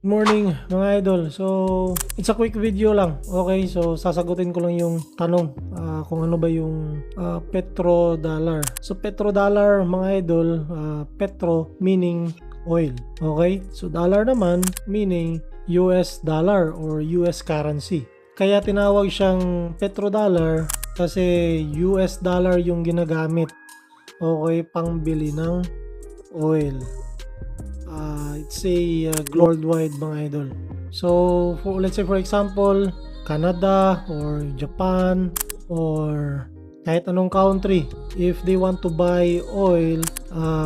Morning mga idol. So, it's a quick video lang. Okay, so sasagutin ko lang yung tanong kung ano ba yung petrodollar. So, petrodollar mga idol, petro meaning oil. Okay, so dollar naman meaning US dollar or US currency. Kaya tinawag siyang petrodollar kasi US dollar yung ginagamit. Okay, pangbili ng oil. It's a worldwide mga idol. So let's say for example Canada or Japan or kahit anong country, if they want to buy oil,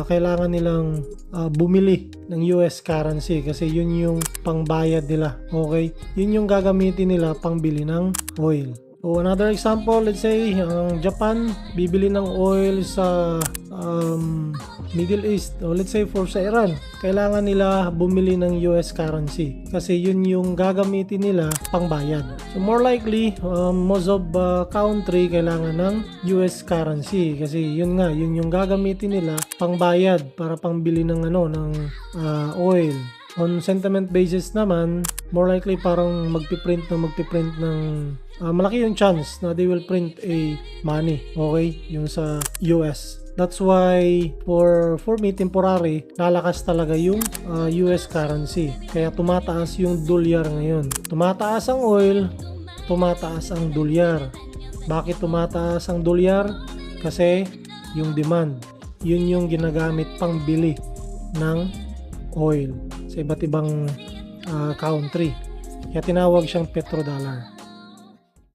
kailangan nilang bumili ng US currency kasi yun yung pangbayad nila. Okay, yun yung gagamitin nila pangbili ng oil. So another example, let's say ang Japan bibili ng oil sa Middle East, o let's say sa Iran, kailangan nila bumili ng US currency kasi yun yung gagamitin nila pangbayad. So more likely, most of country kailangan ng US currency kasi yun yung gagamitin nila pangbayad para pangbili ng oil. On sentiment basis naman, more likely parang magpiprint ng malaki yung chance na they will print a money, okay, yung sa US. That's why for me temporary lalakas talaga yung US currency. Kaya tumataas yung dolyar ngayon. Tumataas ang oil, tumataas ang dolyar. Bakit tumataas ang dolyar? Kasi yung demand, yun yung ginagamit pang bili ng oil sa iba't ibang country. Kaya tinawag siyang petrodollar.